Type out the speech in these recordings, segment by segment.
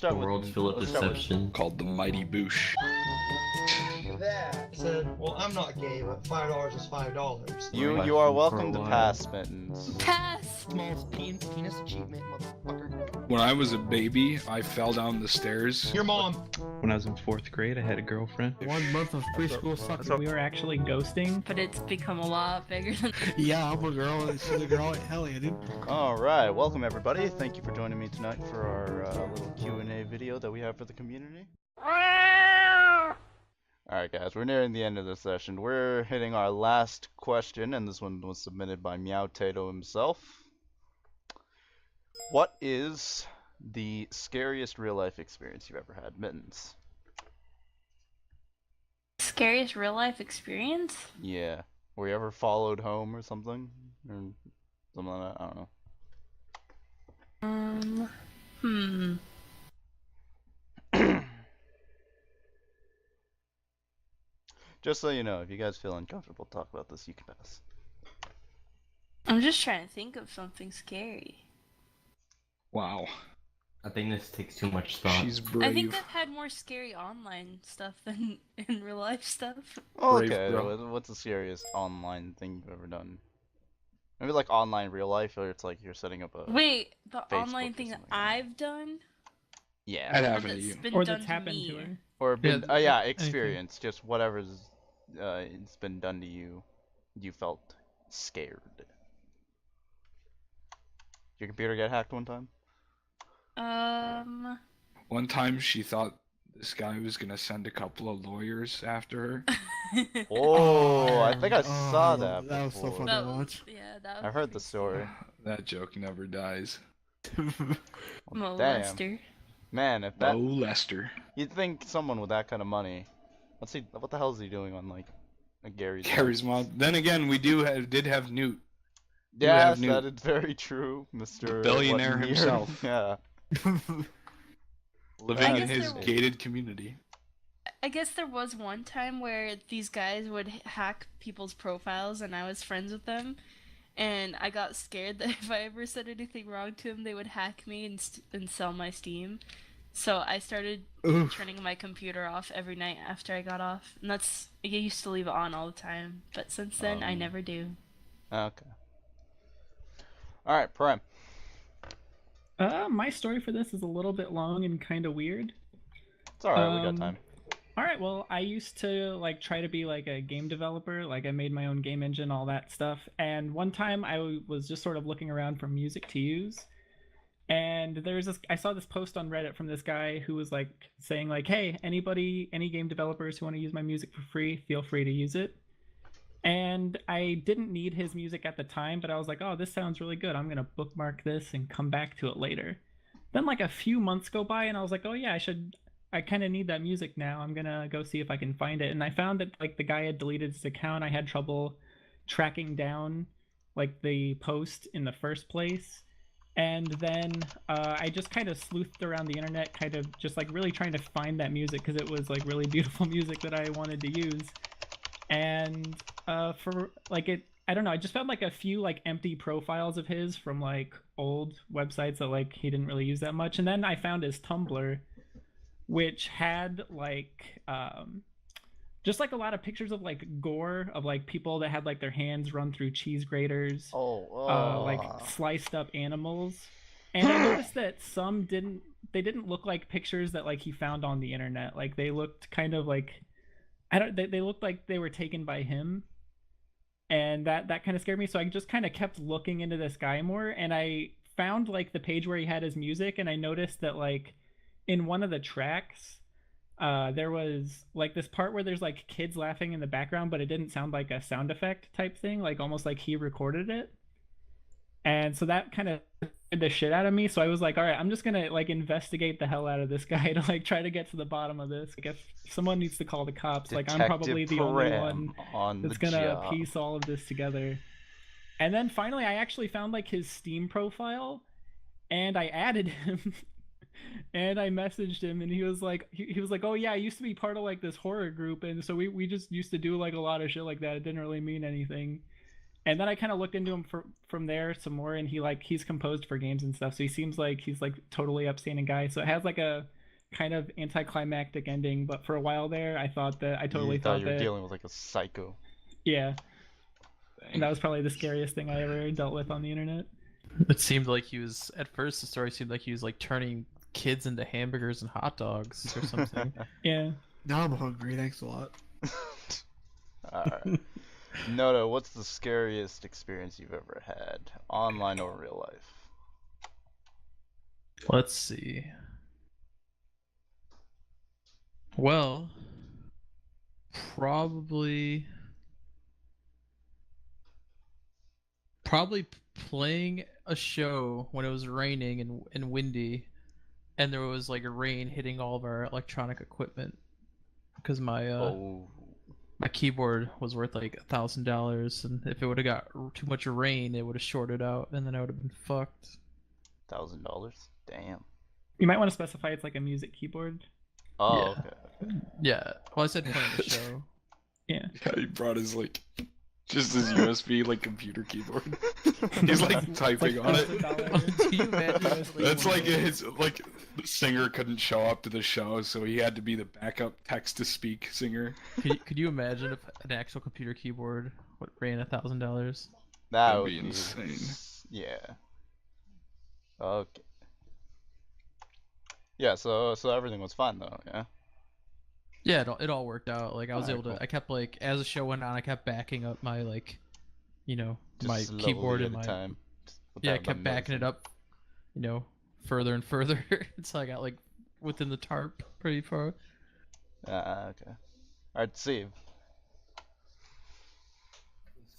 The start with world's full of let's start with- deception. Called the Mighty Boosh. That said, well, I'm not gay, but $5 is $5. You Question are for welcome a to while. pass, Mittens. Pass! Small penis achievement, motherfucker. When I was a baby, I fell down the stairs. Your mom. When I was in 4th grade, I had a girlfriend. 1 month of preschool sucking. We were actually ghosting. But it's become a lot bigger than. Yeah, I'm a girl and she's a girl. Hell yeah, dude. All right, welcome everybody. Thank you for joining me tonight for our little Q&A video that we have for the community. Alright guys, we're nearing the end of the session. We're hitting our last question, and this one was submitted by Meow Tato himself. What is the scariest real-life experience you've ever had? Mittens. Scariest real life experience? Yeah. Were you ever followed home or something? Or something like that? I don't know. Just so you know, if you guys feel uncomfortable talk about this, you can pass. I'm just trying to think of something scary. Wow. I think this takes too much thought. She's brave. I think I've had more scary online stuff than in real life stuff. Oh, Brave, okay, bro. what's the scariest online thing you've ever done? Maybe like online real life, or it's like you're setting up a... Wait, the Facebook online or thing that something like that. I've done? Yeah. That Or happened to that's you. been Or done that's to happened me. to her. Or been, Yeah, yeah, experience, just whatever's it's been done to you, you felt scared. Your computer get hacked one time? One time she thought this guy was gonna send a couple of lawyers after her. Oh, I think I Oh, saw that that was so before. fun. That to was, watch. yeah, that was I heard the pretty story. That joke never dies. Well, damn. Molester. Man, if that... Oh, Lester. You'd think someone with that kind of money... What the hell is he doing on, like Gary's... Gary's mom. Then again, we did have Newt. Yes, Newt. that is very true, Mr. billionaire Near- himself. Yeah. Living I in guess his there- gated community. I guess there was one time where these guys would hack people's profiles and I was friends with them. And I got scared that if I ever said anything wrong to them, they would hack me and sell my Steam. So I started Oof. turning my computer off every night after I got off. And I used to leave it on all the time. But since then, I never do. Okay. Alright, Prime. My story for this is a little bit long and kind of weird. It's alright, we got Um, time. All right, well, I used to try to be like a game developer, like I made my own game engine, all that stuff. And one time I was just sort of looking around for music to use, and I saw this post on Reddit from this guy who was like saying like, "Hey, any game developers who want to use my music for free, feel free to use it." And I didn't need his music at the time, but I was like, "Oh, this sounds really good. I'm gonna bookmark this and come back to it later." Then like a few months go by, and I was like, "Oh yeah, I kind of need that music now. I'm gonna go see if I can find it." And I found that like the guy had deleted his account. I had trouble tracking down like the post in the first place. And then I just kind of sleuthed around the internet, kind of just like really trying to find that music because it was like really beautiful music that I wanted to use. And for like I don't know, I just found like a few like empty profiles of his from like old websites that like he didn't really use that much. And then I found his Tumblr, which had like just like a lot of pictures of like gore of like people that had like their hands run through cheese graters, like sliced up animals. And I noticed that some didn't look like pictures that like he found on the internet. Like they looked kind of like they looked like they were taken by him. And that kind of scared me, so I just kind of kept looking into this guy more, and I found like the page where he had his music, and I noticed that like in one of the tracks there was like this part where there's like kids laughing in the background, but it didn't sound like a sound effect type thing, like almost like he recorded it. And so that kind of scared the shit out of me, so I was like, all right, I'm just gonna like investigate the hell out of this guy to like try to get to the bottom of this. I guess someone needs to call the cops. Like I'm probably the only one that's gonna piece all of this together. And then finally I actually found like his Steam profile, and I added him. And I messaged him, and he was like, "Oh yeah, I used to be part of like this horror group, and so we just used to do like a lot of shit like that. It didn't really mean anything." And then I kind of looked into him from there some more, and he's composed for games and stuff, so he seems like he's like totally upstanding guy. So it has like a kind of anticlimactic ending, but for a while there, I totally thought you were that dealing with like a psycho. yeah, Dang. and that was probably the scariest thing I ever dealt with on the internet. It seemed like he was at first. The story seemed like he was like turning kids into hamburgers and hot dogs or something. Yeah. Now I'm hungry. Thanks a lot. Alright. Noda, what's the scariest experience you've ever had, online or real life? Let's see. Well, probably playing a show when it was raining and windy, and there was like rain hitting all of our electronic equipment because my my keyboard was worth like $1,000, and if it would have got too much rain, it would have shorted out, and then I would have been fucked. $1,000? Damn. You might want to specify it's like a music keyboard. Oh, Yeah. okay. Yeah, well, I said playing the show. Yeah. Yeah, he brought his like just his USB like computer keyboard. He's like typing on it. Do you imagine? That's like his like the singer couldn't show up to the show, so he had to be the backup text to speak singer. Could you imagine if an actual computer keyboard ran $1,000? That That'd would be insane. Yeah. Okay. Yeah, so everything was fine though, yeah? Yeah, it all worked out. Like I was Alright, able to. cool. I kept like as the show went on, I kept backing up my like, Just my slowly keyboard at and a my time. yeah, I without kept them backing it noticing. up, further and further until I got like within the tarp pretty far. Okay. Alright, Steve.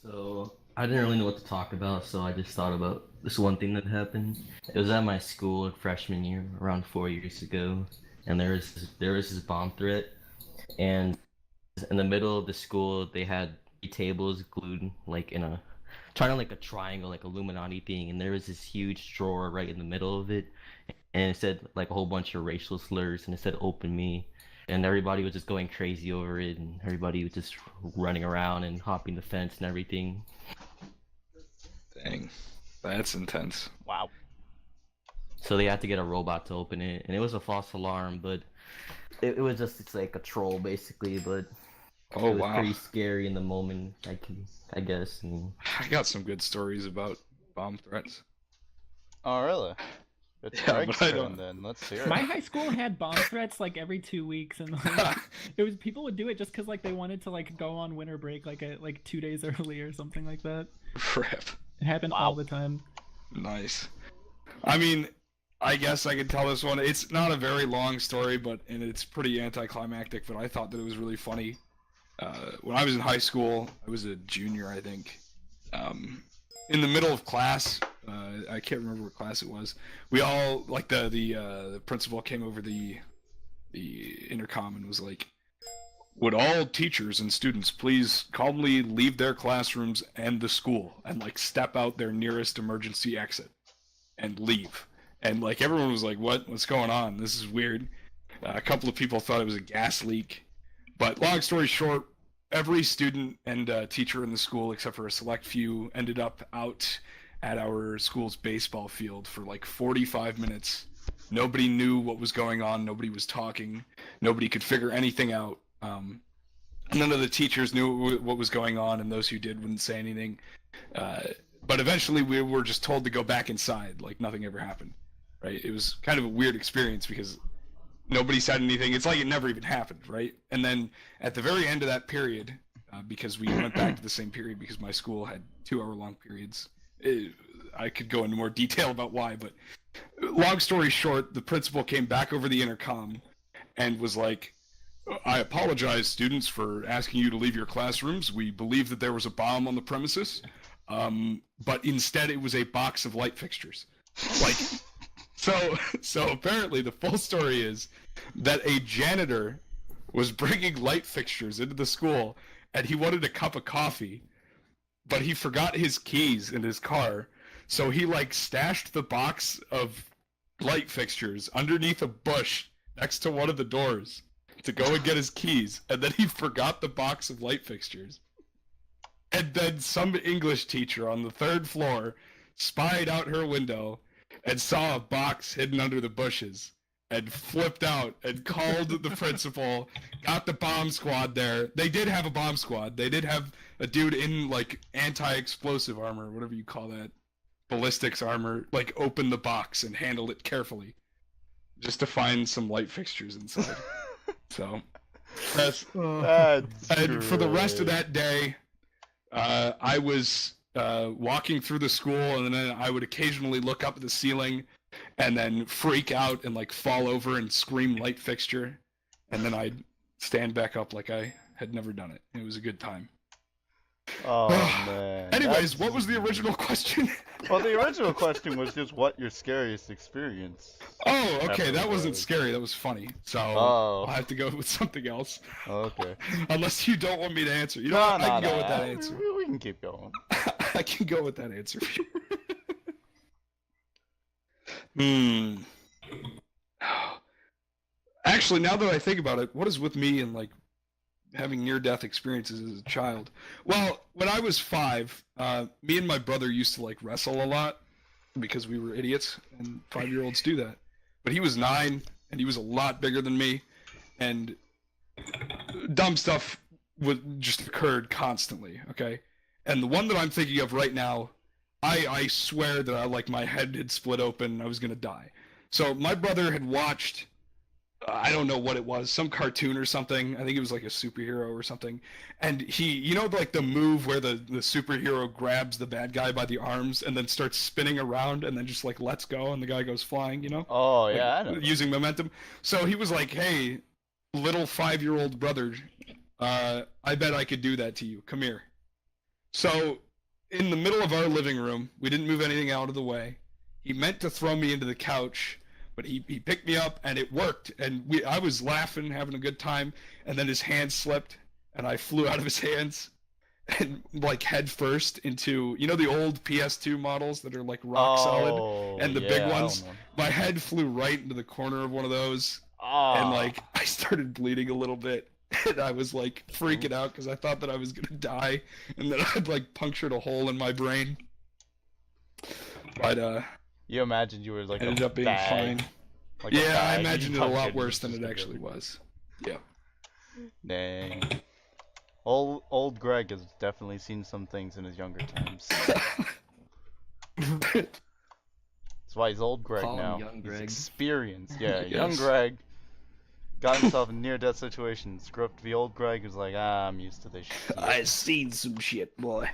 So I didn't really know what to talk about, so I just thought about this one thing that happened. It was at my school freshman year, around 4 years ago, and there was this bomb threat, and in the middle of the school they had 3 tables glued like in a like a triangle, like Illuminati thing, and there was this huge drawer right in the middle of it, and it said like a whole bunch of racial slurs, and it said "Open Me." And everybody was just going crazy over it, and everybody was just running around and hopping the fence and everything. Dang, that's intense. Wow. So they had to get a robot to open it, and it was a false alarm, but it was just it's like a troll basically. But Oh it was wow, pretty scary in the moment. I guess. I mean, I got some good stories about bomb threats. Oh, really? It's Yeah, Greg's but I turn don't- then. Let's hear it. My high school had bomb threats like every 2 weeks, and like, it was people would do it just because like they wanted to like go on winter break like 2 days early or something like that. Rip. It happened all the time. Nice. I mean, I guess I could tell this one. It's not a very long story, and it's pretty anticlimactic. But I thought that it was really funny. When I was in high school, I was a junior, I think. In the middle of class, I can't remember what class it was. We all like the principal came over the intercom and was like, "Would all teachers and students please calmly leave their classrooms and the school and like step out their nearest emergency exit and leave?" And like everyone was like, "What's going on? This is weird." A couple of people thought it was a gas leak, but long story short, every student and teacher in the school, except for a select few, ended up out at our school's baseball field for like 45 minutes. Nobody knew what was going on. Nobody was talking. Nobody could figure anything out. None of the teachers knew what was going on, and those who did wouldn't say anything. But eventually we were just told to go back inside, like nothing ever happened. Right? It was kind of a weird experience because nobody said anything. It's like it never even happened, right? And then at the very end of that period, because we went back to the same period because my school had 2-hour-long periods, I could go into more detail about why, but long story short, the principal came back over the intercom and was like, "I apologize, students, for asking you to leave your classrooms. We believe that there was a bomb on the premises, but instead it was a box of light fixtures." Like, so apparently the full story is that a janitor was bringing light fixtures into the school, and he wanted a cup of coffee, but he forgot his keys in his car, so he like stashed the box of light fixtures underneath a bush next to one of the doors to go and get his keys, and then he forgot the box of light fixtures. And then some English teacher on the 3rd floor spied out her window and saw a box hidden under the bushes and flipped out and called the principal, got the bomb squad there. They did have a bomb squad. They did have a dude in, like, anti-explosive armor, whatever you call that, ballistics armor, like, open the box and handle it carefully just to find some light fixtures inside. So, That's and for the rest of great. that day, I was walking through the school, and then I would occasionally look up at the ceiling and then freak out and like fall over and scream light fixture, and then I'd stand back up like I had never done it. It was a good time. Oh man. Anyways, That's- what was the original question? Well, the original question was just what your scariest experience. Oh, okay, that wasn't Episode. scary. That was funny. So Oh. I'll have to go with something else. Okay. Unless you don't want me to answer. You know No, what? I no, can go no, with that no, answer. We can keep going. I can go with that answer. Actually, now that I think about it, what is with me and like having near-death experiences as a child? Well, when I was 5, me and my brother used to like wrestle a lot because we were idiots, and 5-year-olds do that. But he was 9, and he was a lot bigger than me, and dumb stuff would just occurred constantly. Okay, and the one that I'm thinking of right now, I swear that like my head had split open and I was gonna die. So my brother had watched, I don't know what it was, some cartoon or something. I think it was like a superhero or something. And he, you know, like the move where the superhero grabs the bad guy by the arms and then starts spinning around and then just like lets go and the guy goes flying, you know? Oh Like, yeah, I know. using momentum. So he was like, hey, little 5-year-old brother, I bet I could do that to you. Come here. So in the middle of our living room, we didn't move anything out of the way. He meant to throw me into the couch, but he picked me up and it worked. And I was laughing, having a good time, and then his hand slipped and I flew out of his hands and like head first into, you know, the old PS2 models that are like rock solid, and the big yeah, I ones. don't know. My head flew right into the corner of one of those, Oh. and like I started bleeding a little bit, and I was like freaking out because I thought that I was gonna die, and then I'd like punctured a hole in my brain. But You imagined you were like ended a up being bag, fine. like a Yeah, I bag, you imagined it a lot punctured worse than just it a actually bit. was. Yeah. Dang. Old Greg has definitely seen some things in his younger times. That's why he's old Greg Call him now. young He's Greg. experienced. Yeah, young Yes. Greg got himself in near-death situations. Grew up to be old Greg who's like, I'm used to this shit. I seen some shit, boy.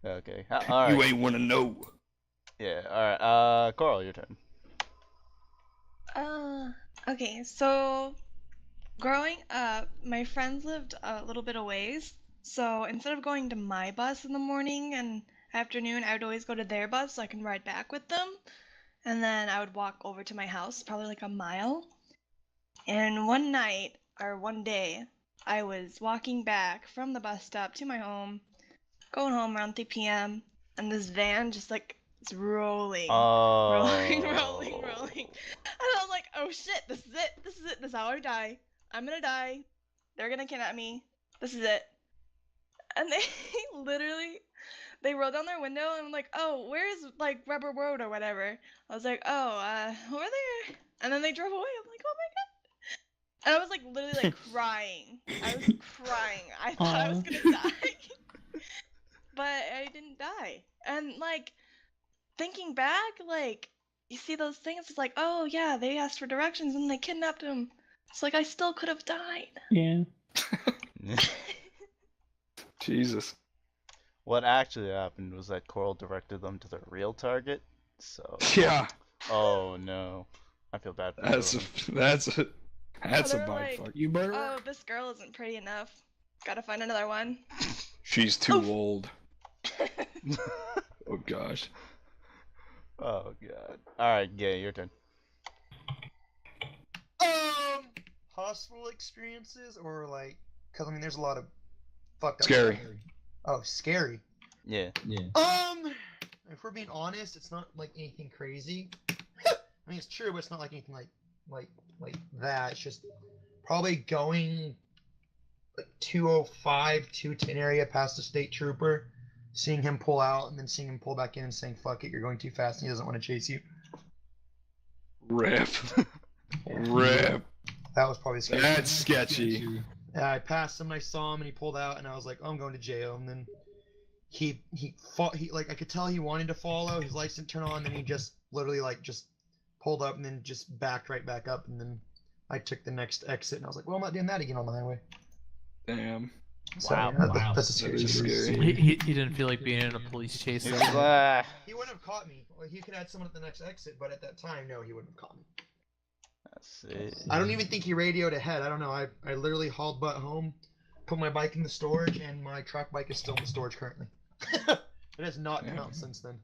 Okay. Alright. You ain't wanna know. Yeah, alright. Coral, your turn. Okay, so growing up, my friends lived a little bit a ways. So instead of going to my bus in the morning and afternoon, I would always go to their bus so I can ride back with them. And then I would walk over to my house, probably like a mile. And one night, or one day, I was walking back from the bus stop to my home, going home around 3 p.m., and this van just like is rolling. Rolling. And I was like, oh shit, this is it. This is how I die. I'm gonna die. They're gonna kidnap me. This is it. And they they rolled down their window and I'm like, oh, where's like Rubber Road or whatever? I was like, oh, over there. And then they drove away. I'm like, oh my god. And I was like literally like crying. I was crying. I thought I was Aw. gonna die. But I didn't die. And like thinking back, like you see those things, it's like, oh yeah, they asked for directions and they kidnapped him. It's like I still could have died. Yeah. Jesus. What actually happened was that Coral directed them to their real target. So. Yeah. Oh no. I feel bad for That's them. that's a they were bad like, fuck. You better. Oh, this girl isn't pretty enough. Gotta find another one. She's too old. Oh gosh. Oh god. Alright, Gay, your turn. Hospital experiences or like, cause I mean, there's a lot of fucked up. Scary. stuff. Oh, scary. Yeah. If we're being honest, it's not like anything crazy. I mean, it's true, but it's not like anything like that. It's just probably going like 205, 210 area past the state trooper, seeing him pull out and then seeing him pull back in and saying, "Fuck it, you're going too fast," and he doesn't want to chase you. Rip. Rip. That was probably scary. That's sketchy. I passed him and I saw him and he pulled out and I was like, "Oh, I'm going to jail." And then he fought. He like I could tell he wanted to follow. His lights didn't turn on. Then he just literally like just pulled up and then just backed right back up. And then I took the next exit and I was like, "Well, I'm not doing that again on the highway." Damn. So, Wow. yeah, that's a That serious is issue. scary. He didn't feel like being in a police chase. He's though. like, He wouldn't have caught me. Well, he could have had someone at the next exit, but at that time, no, he wouldn't have caught me. that's it. I don't even think he radioed ahead. I don't know. I literally hauled butt home, put my bike in the storage, and my track bike is still in the storage currently. It has not come out since then.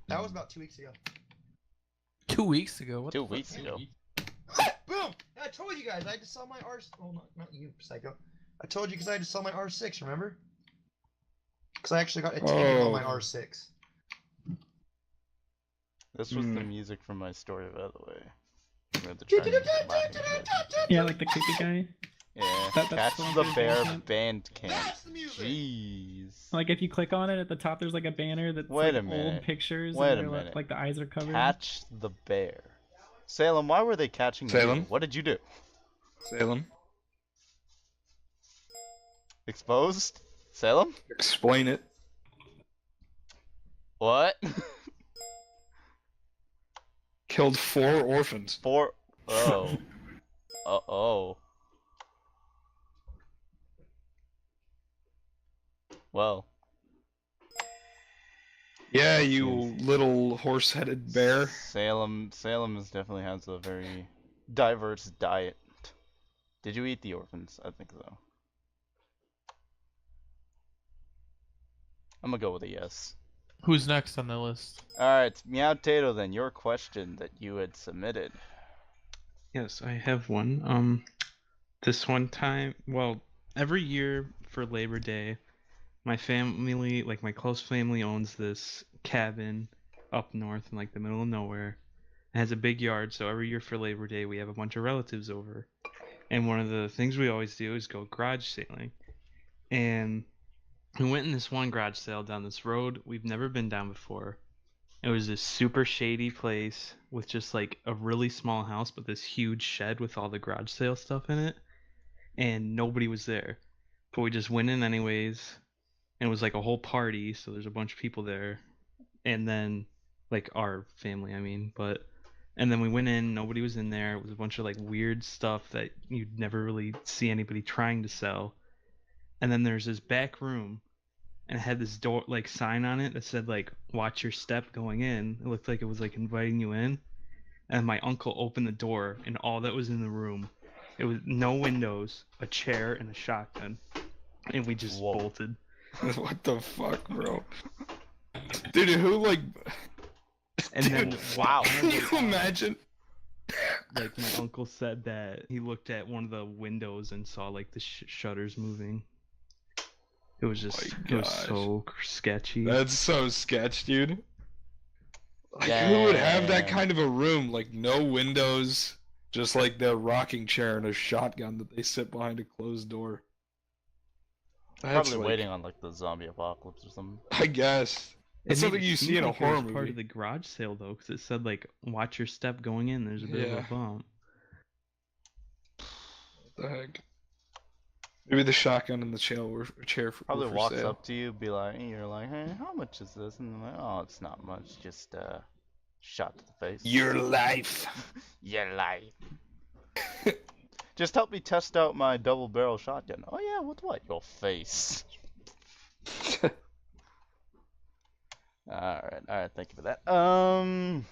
That was about 2 weeks ago. 2 weeks ago. What 2 the fuck? weeks ago. Boom! I told you guys I had to sell my R. Oh, not you, psycho. I told you because I had to sell my R6. Remember? Because I actually got a tank on my R6. This was the music from my story, by the way. Where the Chinese laughing at. Yeah, like the creepy guy. Yeah. That's Catch the one the from Bear Bandcamp. Bandcamp. That's the music. Jeez. Like if you click on it at the top, there's like a banner that's Wait like a minute. old pictures. Wait and a they're, minute. Like the eyes are covered. Catch the Bear. Salem, why were they catching Salem? you? What did you do? Salem, Exposed? Salem? explain it. What? Killed 4 orphans. 4. Oh. Uh-oh. Well. Yeah, you little horse-headed bear. Salem definitely has a very diverse diet. Did you eat the orphans? I think so. I'm gonna go with a yes. Who's next on the list? Alright, Meow Tato then, your question that you had submitted. Yes, I have one. This one time, well, every year for Labor Day, my family, like my close family, owns this cabin up north in like the middle of nowhere. It has a big yard, so every year for Labor Day, we have a bunch of relatives over. And one of the things we always do is go garage sailing. And we went in this one garage sale down this road we've never been down before. It was this super shady place with just like a really small house, but this huge shed with all the garage sale stuff in it. And nobody was there. But we just went in anyways. And it was like a whole party, so there's a bunch of people there. And then, like our family, I mean. And then we went in, nobody was in there. It was a bunch of like weird stuff that you'd never really see anybody trying to sell. And then there's this back room, and it had this door like sign on it that said like "Watch your step going in." It looked like it was like inviting you in. And my uncle opened the door, and all that was in the room, it was no windows, a chair, and a shotgun, and we just bolted. What the fuck, bro? Dude, who like? And then Wow. Can you imagine? like my uncle said that he looked at one of the windows and saw like the shutters moving. It was just it was so sketchy. That's so sketch, dude. Like, who would have that Damn. kind of a room? Like, no windows, just like the rocking chair and a shotgun that they sit behind a closed door. That's Probably like, waiting on like the zombie apocalypse or something. I guess. It It's made something it you seem see in a like it was horror part movie. of the garage sale though, because it said like "Watch your step going in." There's a bit of Yeah. a bump. What the heck? Maybe the shotgun and the chair were Probably for walks sale. up to you, be like, you're like, hey, how much is this? And they're like, oh, it's not much, just shot to the face. Your life. Your life. Just help me test out my double barrel shotgun. Oh yeah, with what? Your face. Alright, thank you for that. Alright,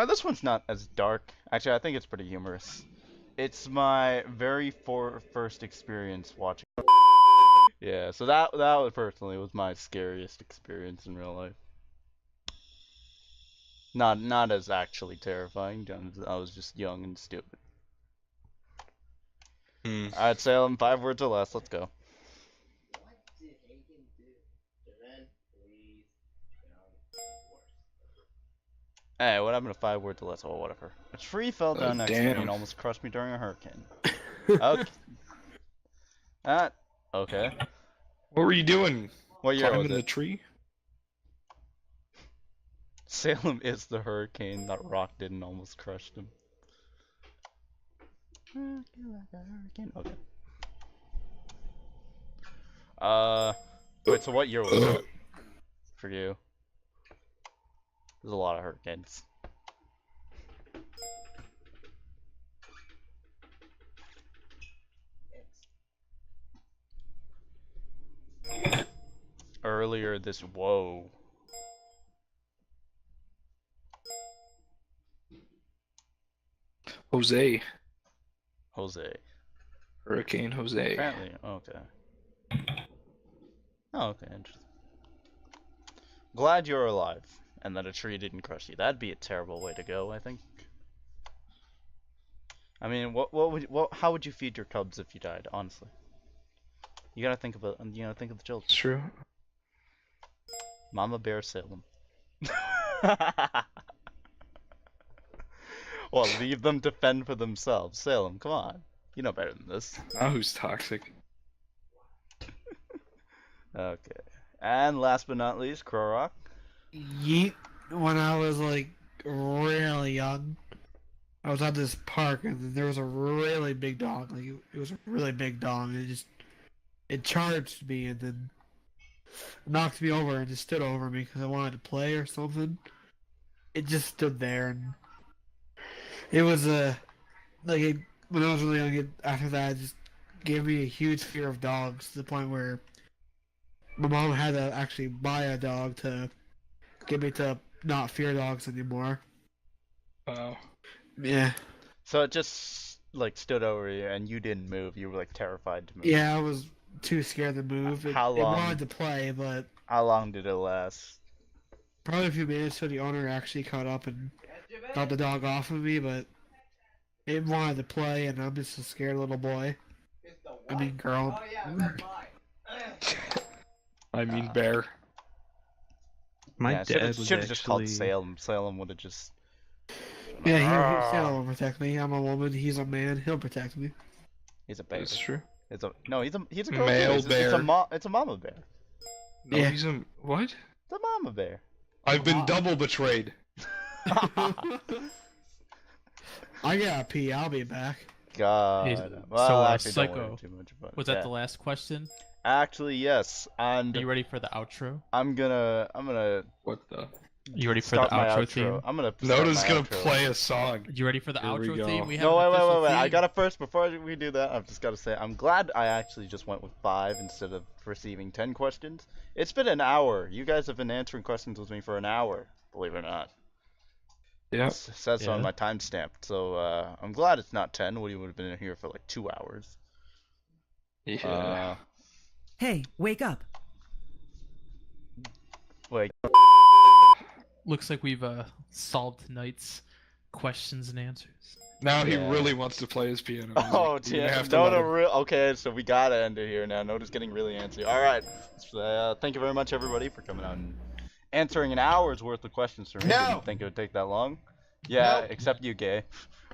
this one's not as dark. Actually, I think it's pretty humorous. It's my very first experience watching. Yeah, so that was personally was my scariest experience in real life. Not as actually terrifying. I was just young and stupid. Alright, Salem, 5 words or less. Let's go. Hey, what happened to 5 words or less? Oh, whatever. A tree fell down next to me damn. and almost crushed me during a hurricane. Okay. Okay. What were you doing? What year Climbing was the it? tree? Salem is the hurricane that rocked it and almost crushed him. Okay. Wait, so what year was it for you? There's a lot of hurricanes. Earlier this, whoa. Jose. Jose. Hurricane Jose. Apparently, okay. Oh, okay, interesting. Glad you're alive and that a tree didn't crush you. That'd be a terrible way to go, I think. I mean, how would you feed your cubs if you died, honestly? You gotta think about, think of the children. It's true. Mama Bear Salem. Well, leave them to fend for themselves. Salem, come on. You know better than this. Now who's toxic? Okay. And last but not least, Krorok. Yeet. When I was like really young, I was at this park and there was a really big dog. Like it was a really big dog. And it charged me and then knocked me over and just stood over me because I wanted to play or something. It just stood there and it was when I was really young. After that, it just gave me a huge fear of dogs to the point where my mom had to actually buy a dog to get me to not fear dogs anymore. Wow. Yeah. So it just like stood over you and you didn't move. You were like terrified to move. Yeah, I was too scared to move. How long? It wanted to play, but How long did it last? probably a few minutes till the owner actually caught up and got the dog off of me, but it wanted to play and I'm just a scared little boy. I mean girl. I mean bear. My Yeah, dad was should have just called actually- Salem. Salem would have just. Yeah, he'll protect me. I'm a woman, he's a man, he'll protect me. He's a bear. That's true. It's a he's a girl. Male It's bear. It's a mama bear. No, Yeah. he's a what? It's a mama bear. I've been double betrayed. I gotta pee, I'll be back. God. Hey, Well, so, actually, don't Psycho, worry too much about Was that. that the last question? Actually, yes. And Are you ready for the outro? I'm gonna What the? You ready for start the my outro outro. theme? I'm gonna. start Noda's my gonna outro. play a song. You ready for the Here we outro go. theme? We have No, an wait. official I theme. gotta first, before we do that, I've just gotta say, I'm glad I actually just went with 5 instead of receiving 10 questions. It's been an hour. You guys have been answering questions with me for an hour, believe it or not. Yeah. It says so on Yeah. my timestamp. So I'm glad it's not 10. We would have been here for like 2 hours. Yeah. Hey, wake up. Wait. Looks like we've solved tonight's questions and answers. Now he Yeah. really wants to play his piano. Oh, music. You're gonna have to no, let no, him. okay, so we gotta end it here now. Noda's getting really antsy. All right, thank you very much, everybody, for coming out and answering an hour's worth of questions for me. No. Didn't think it would take that long. Yeah, Nope. except you, gay.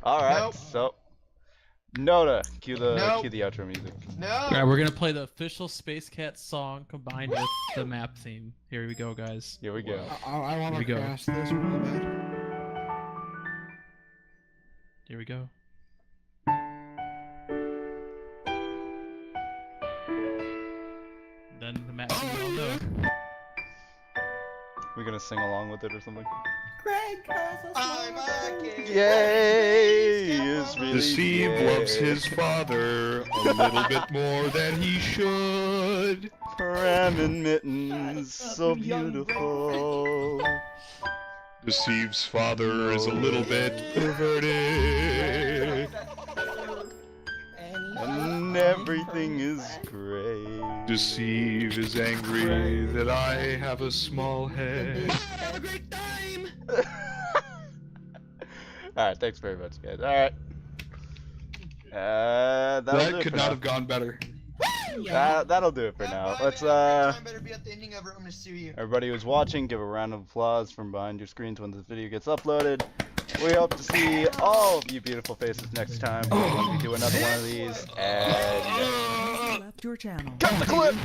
All right, Nope. so Noda, cue the Nope. outro music. No. Alright, we're gonna play the official Space Cat song combined with the map theme. Here we go, guys. Here we go. I want Here we to go. crash this really bad. Here we go. Then the map theme, we all know. We're gonna sing along with it or something. I'm a kid. Yay! Is really Deceive gay. loves his father a little bit more than he should. Pram and mittens, so beautiful. Deceive's father is a little bit perverted. And everything is great. Deceive is angry that I have a small head. Alright, thanks very much, guys. Alright. That'll do That it could for not now. have gone better. That'll do it for now. Let's Time better be at the ending of it. I'm gonna sue you. everybody who's watching, give a round of applause from behind your screens when this video gets uploaded. We hope to see all of you beautiful faces next time when we do another one of these. And Left your channel. cut the clip!